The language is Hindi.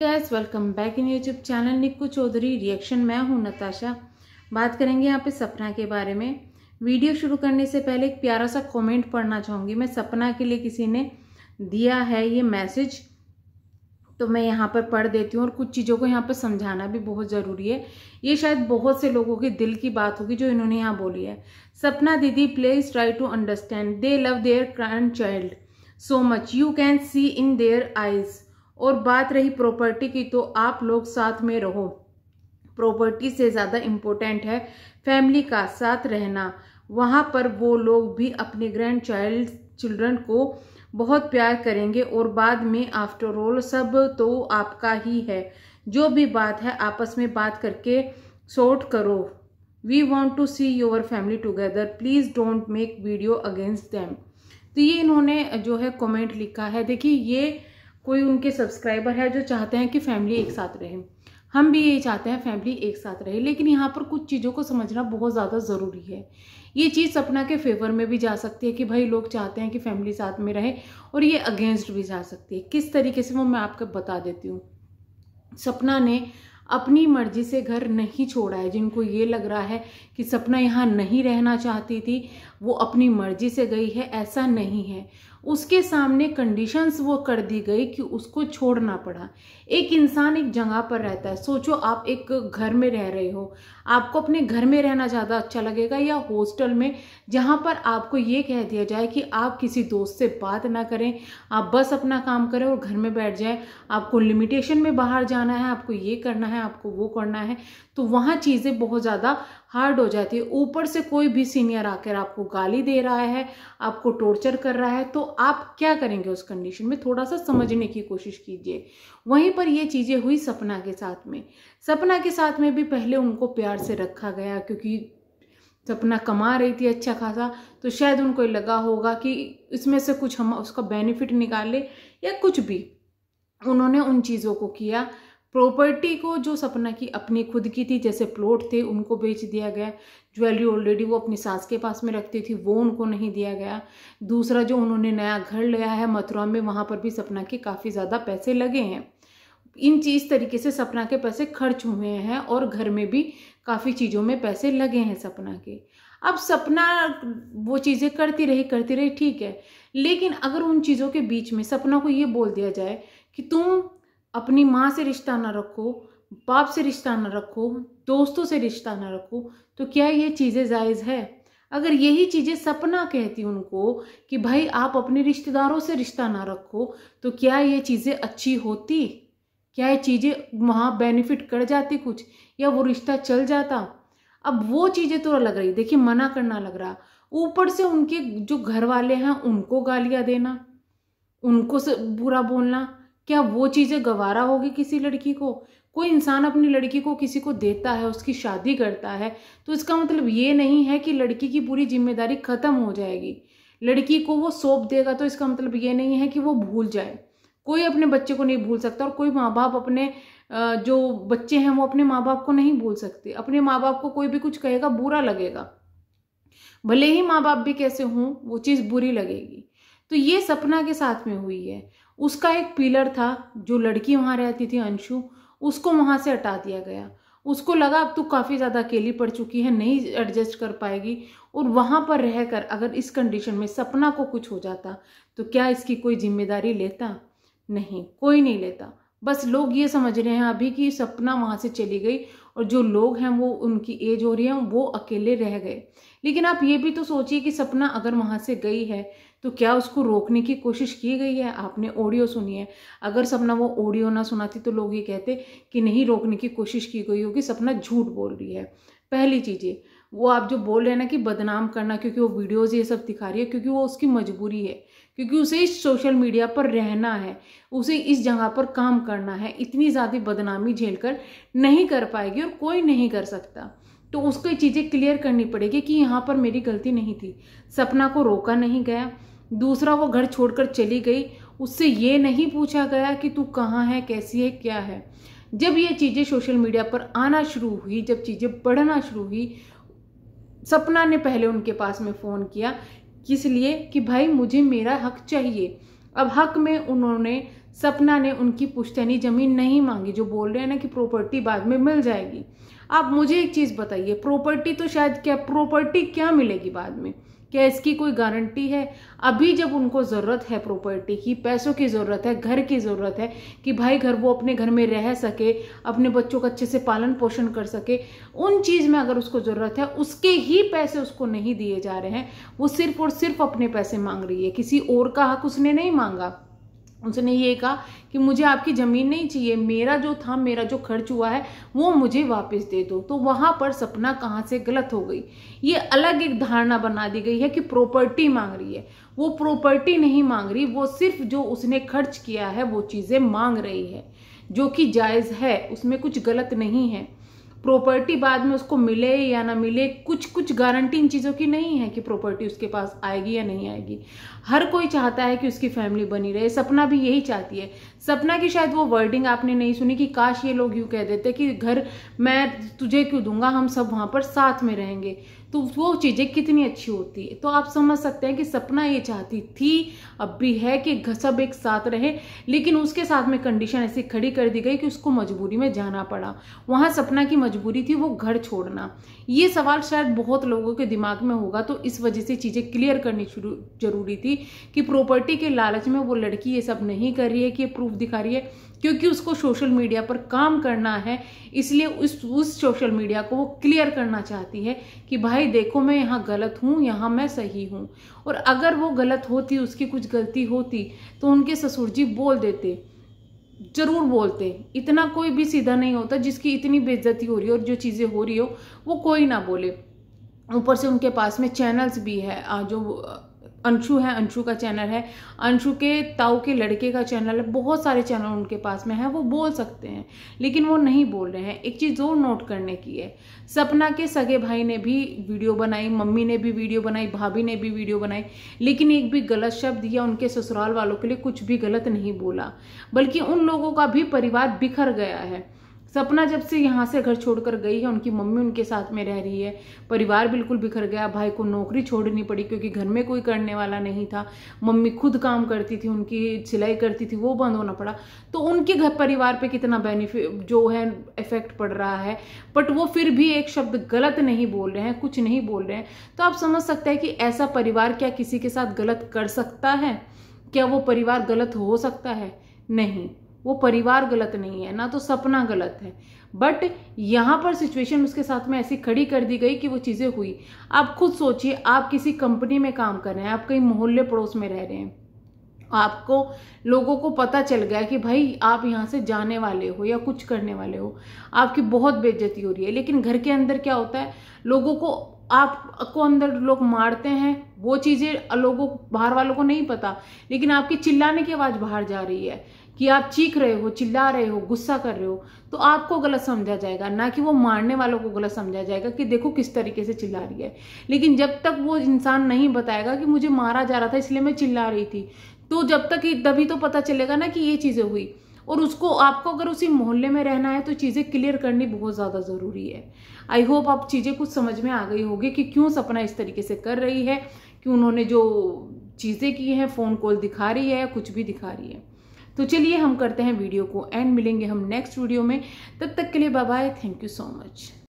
Guys welcome back in YouTube channel Nikku Chaudhary reaction. मैं हूं नताशा। बात करेंगे यहाँ पे सपना के बारे में। वीडियो शुरू करने से पहले एक प्यारा सा कमेंट पढ़ना चाहूंगी मैं। सपना के लिए किसी ने दिया है ये मैसेज, तो मैं यहाँ पर पढ़ देती हूँ और कुछ चीज़ों को यहाँ पर समझाना भी बहुत ज़रूरी है। ये शायद बहुत से लोगों के दिल की बात होगी जो इन्होंने यहाँ बोली है। Sapna didi please try to understand, they love their grandchild so much, you can see in their eyes. और बात रही प्रॉपर्टी की, तो आप लोग साथ में रहो। प्रॉपर्टी से ज़्यादा इम्पोर्टेंट है फैमिली का साथ रहना। वहाँ पर वो लोग भी अपने ग्रैंड चिल्ड्रन को बहुत प्यार करेंगे और बाद में आफ्टर ऑल सब तो आपका ही है। जो भी बात है आपस में बात करके सॉर्ट करो। We want to see your family together, please don't make video against them. तो ये इन्होंने जो है कमेंट लिखा है। देखिए, ये कोई उनके सब्सक्राइबर है जो चाहते हैं कि फैमिली एक साथ रहे। हम भी यही चाहते हैं फैमिली एक साथ रहे, लेकिन यहाँ पर कुछ चीज़ों को समझना बहुत ज़्यादा ज़रूरी है। ये चीज़ सपना के फेवर में भी जा सकती है कि भाई लोग चाहते हैं कि फैमिली साथ में रहे, और ये अगेंस्ट भी जा सकती है। किस तरीके से वो मैं आपको बता देती हूँ। सपना ने अपनी मर्जी से घर नहीं छोड़ा है। जिनको ये लग रहा है कि सपना यहाँ नहीं रहना चाहती थी, वो अपनी मर्जी से गई है, ऐसा नहीं है। उसके सामने कंडीशंस वो कर दी गई कि उसको छोड़ना पड़ा। एक इंसान एक जगह पर रहता है। सोचो, आप एक घर में रह रहे हो, आपको अपने घर में रहना ज़्यादा अच्छा लगेगा या हॉस्टल में, जहाँ पर आपको ये कह दिया जाए कि आप किसी दोस्त से बात ना करें, आप बस अपना काम करें और घर में बैठ जाएं। आपको लिमिटेशन में बाहर जाना है, आपको ये करना है, आपको वो करना है, तो वहाँ चीज़ें बहुत ज़्यादा हार्ड हो जाती है। ऊपर से कोई भी सीनियर आकर आपको गाली दे रहा है, आपको टॉर्चर कर रहा है, तो आप क्या करेंगे उस कंडीशन में? थोड़ा सा समझने की कोशिश कीजिए। वहीं पर ये चीज़ें हुई सपना के साथ में। सपना के साथ में भी पहले उनको प्यार से रखा गया, क्योंकि सपना कमा रही थी अच्छा खासा, तो शायद उनको लगा होगा कि इसमें से कुछ हम उसका बेनिफिट निकाले या कुछ भी। उन्होंने उन चीज़ों को किया। प्रॉपर्टी को जो सपना की अपनी खुद की थी, जैसे प्लॉट थे, उनको बेच दिया गया। ज्वेलरी ऑलरेडी वो अपनी सास के पास में रखती थी, वो उनको नहीं दिया गया। दूसरा, जो उन्होंने नया घर लिया है मथुरा में, वहाँ पर भी सपना के काफ़ी ज़्यादा पैसे लगे हैं। इन चीज़ तरीके से सपना के पैसे खर्च हुए हैं और घर में भी काफ़ी चीज़ों में पैसे लगे हैं सपना के। अब सपना वो चीज़ें करती रही, ठीक है, लेकिन अगर उन चीज़ों के बीच में सपना को ये बोल दिया जाए कि तुम अपनी माँ से रिश्ता ना रखो, बाप से रिश्ता ना रखो, दोस्तों से रिश्ता ना रखो, तो क्या ये चीज़ें जायज़ है? अगर यही चीज़ें सपना कहती उनको कि भाई आप अपने रिश्तेदारों से रिश्ता ना रखो, तो क्या ये चीज़ें अच्छी होती? क्या ये चीज़ें वहाँ बेनिफिट कर जाती कुछ, या वो रिश्ता चल जाता? अब वो चीज़ें तो लग रही, देखिए मना करना लग रहा, ऊपर से उनके जो घर वाले हैं उनको गालियाँ देना, उनको से बुरा बोलना, क्या वो चीज़ें गवारा होगी किसी लड़की को? कोई इंसान अपनी लड़की को किसी को देता है, उसकी शादी करता है, तो इसका मतलब ये नहीं है कि लड़की की पूरी जिम्मेदारी खत्म हो जाएगी। लड़की को वो सौंप देगा तो इसका मतलब ये नहीं है कि वो भूल जाए। कोई अपने बच्चे को नहीं भूल सकता, और कोई माँ बाप अपने जो बच्चे हैं वो अपने माँ बाप को नहीं भूल सकते। अपने माँ बाप को कोई भी कुछ कहेगा बुरा लगेगा, भले ही माँ बाप भी कैसे हों, वो चीज़ बुरी लगेगी। तो ये सपना के साथ में हुई है। उसका एक पिलर था, जो लड़की वहाँ रहती थी अंशु, उसको वहाँ से हटा दिया गया। उसको लगा अब तू काफ़ी ज़्यादा अकेली पड़ चुकी है, नहीं एडजस्ट कर पाएगी, और वहाँ पर रहकर अगर इस कंडीशन में सपना को कुछ हो जाता तो क्या इसकी कोई जिम्मेदारी लेता? नहीं, कोई नहीं लेता। बस लोग ये समझ रहे हैं अभी कि सपना वहाँ से चली गई और जो लोग हैं वो उनकी एज हो रही है, वो अकेले रह गए। लेकिन आप ये भी तो सोचिए कि सपना अगर वहाँ से गई है तो क्या उसको रोकने की कोशिश की गई है? आपने ऑडियो सुनी है। अगर सपना वो ऑडियो ना सुनाती तो लोग ये कहते कि नहीं रोकने की कोशिश की गई होगी, सपना झूठ बोल रही है। पहली चीज़ें वो आप जो बोल रहे हैं ना कि बदनाम करना, क्योंकि वो वीडियोज़ ये सब दिखा रही है, क्योंकि वो उसकी मजबूरी है, क्योंकि उसे इस सोशल मीडिया पर रहना है, उसे इस जगह पर काम करना है। इतनी ज़्यादा बदनामी झेलकर नहीं कर पाएगी और कोई नहीं कर सकता, तो उसको ये चीज़ें क्लियर करनी पड़ेगी कि यहाँ पर मेरी गलती नहीं थी। सपना को रोका नहीं गया। दूसरा, वो घर छोड़कर चली गई, उससे ये नहीं पूछा गया कि तू कहाँ है, कैसी है, क्या है। जब ये चीज़ें सोशल मीडिया पर आना शुरू हुई, जब चीज़ें बढ़ना शुरू हुई, सपना ने पहले उनके पास में फ़ोन किया, किस लिए? कि भाई मुझे मेरा हक चाहिए। अब हक में उन्होंने सपना ने उनकी पुश्तैनी जमीन नहीं मांगी। जो बोल रहे हैं ना कि प्रॉपर्टी बाद में मिल जाएगी, आप मुझे एक चीज बताइए, प्रॉपर्टी तो शायद क्या, प्रॉपर्टी क्या मिलेगी बाद में, क्या इसकी कोई गारंटी है? अभी जब उनको जरूरत है प्रॉपर्टी की, पैसों की जरूरत है, घर की जरूरत है कि भाई घर वो अपने घर में रह सके, अपने बच्चों का अच्छे से पालन पोषण कर सके, उन चीज में अगर उसको जरूरत है, उसके ही पैसे उसको नहीं दिए जा रहे हैं। वो सिर्फ और सिर्फ अपने पैसे मांग रही है, किसी और का हक उसने नहीं मांगा। उसने ये कहा कि मुझे आपकी जमीन नहीं चाहिए, मेरा जो था, मेरा जो खर्च हुआ है वो मुझे वापस दे दो। तो वहां पर सपना कहां से गलत हो गई? ये अलग एक धारणा बना दी गई है कि प्रॉपर्टी मांग रही है। वो प्रॉपर्टी नहीं मांग रही, वो सिर्फ जो उसने खर्च किया है वो चीजें मांग रही है, जो कि जायज है, उसमें कुछ गलत नहीं है। प्रॉपर्टी बाद में उसको मिले या ना मिले, कुछ गारंटी इन चीजों की नहीं है कि प्रॉपर्टी उसके पास आएगी या नहीं आएगी। हर कोई चाहता है कि उसकी फैमिली बनी रहे, सपना भी यही चाहती है। सपना की शायद वो वर्डिंग आपने नहीं सुनी कि काश ये लोग यूं कह देते कि घर मैं तुझे क्यों दूंगा, हम सब वहां पर साथ में रहेंगे, तो वो चीजें कितनी अच्छी होती है। तो आप समझ सकते हैं कि सपना ये चाहती थी, अब भी है, कि सब एक साथ रहे, लेकिन उसके साथ में कंडीशन ऐसी खड़ी कर दी गई कि उसको मजबूरी में जाना पड़ा। वहां सपना की मजबूरी थी वो घर छोड़ना। ये सवाल शायद बहुत लोगों के दिमाग में होगा, तो इस वजह से चीजें क्लियर करनी जरूरी थी कि प्रॉपर्टी के लालच में वो लड़की ये सब नहीं कर रही है कि ये प्रूफ दिखा रही है क्योंकि उसको सोशल मीडिया पर काम करना है, इसलिए उस सोशल मीडिया को वो क्लियर करना चाहती है कि भाई देखो मैं यहाँ गलत हूँ, यहाँ मैं सही हूँ। और अगर वो गलत होती, उसकी कुछ गलती होती, तो उनके ससुर जी बोल देते, जरूर बोलते। इतना कोई भी सीधा नहीं होता जिसकी इतनी बेइज्जती हो रही हो और जो चीजें हो रही हो वो कोई ना बोले। ऊपर से उनके पास में चैनल्स भी है, जो अंशु है, अंशु का चैनल है, अंशु के ताऊ के लड़के का चैनल है, बहुत सारे चैनल उनके पास में है, वो बोल सकते हैं, लेकिन वो नहीं बोल रहे हैं। एक चीज और नोट करने की है, सपना के सगे भाई ने भी वीडियो बनाई, मम्मी ने भी वीडियो बनाई, भाभी ने भी वीडियो बनाई, लेकिन एक भी गलत शब्द या उनके ससुराल वालों के लिए कुछ भी गलत नहीं बोला, बल्कि उन लोगों का भी परिवार बिखर गया है। सपना जब से यहाँ से घर छोड़कर गई है, उनकी मम्मी उनके साथ में रह रही है, परिवार बिल्कुल बिखर गया। भाई को नौकरी छोड़नी पड़ी क्योंकि घर में कोई करने वाला नहीं था, मम्मी खुद काम करती थी, उनकी सिलाई करती थी, वो बंद होना पड़ा। तो उनके घर परिवार पे कितना बेनिफिट जो है इफेक्ट पड़ रहा है, बट वो फिर भी एक शब्द गलत नहीं बोल रहे हैं, कुछ नहीं बोल रहे हैं। तो आप समझ सकते हैं कि ऐसा परिवार क्या किसी के साथ गलत कर सकता है? क्या वो परिवार गलत हो सकता है? नहीं, वो परिवार गलत नहीं है, ना तो सपना गलत है, बट यहां पर सिचुएशन उसके साथ में ऐसी खड़ी कर दी गई कि वो चीजें हुई। आप खुद सोचिए, आप किसी कंपनी में काम कर रहे हैं, आप कहीं मोहल्ले पड़ोस में रह रहे हैं, आपको लोगों को पता चल गया कि भाई आप यहाँ से जाने वाले हो या कुछ करने वाले हो, आपकी बहुत बेइज्जती हो रही है। लेकिन घर के अंदर क्या होता है, लोगों को आपको अंदर लोग मारते हैं, वो चीजें लोगों बाहर वालों को नहीं पता, लेकिन आपकी चिल्लाने की आवाज बाहर जा रही है कि आप चीख रहे हो, चिल्ला रहे हो, गुस्सा कर रहे हो, तो आपको गलत समझा जाएगा, ना कि वो मारने वालों को गलत समझा जाएगा कि देखो किस तरीके से चिल्ला रही है। लेकिन जब तक वो इंसान नहीं बताएगा कि मुझे मारा जा रहा था इसलिए मैं चिल्ला रही थी, तो जब तक तभी तो पता चलेगा ना कि ये चीजें हुई। और उसको, आपको अगर उसी मोहल्ले में रहना है तो चीजें क्लियर करनी बहुत ज्यादा जरूरी है। आई होप आप चीजें कुछ समझ में आ गई होगी कि क्यों सपना इस तरीके से कर रही है, कि उन्होंने जो चीजें की हैं, फोन कॉल दिखा रही है या कुछ भी दिखा रही है। तो चलिए हम करते हैं वीडियो को एंड, मिलेंगे हम नेक्स्ट वीडियो में, तब तक के लिए bye bye, thank you so much.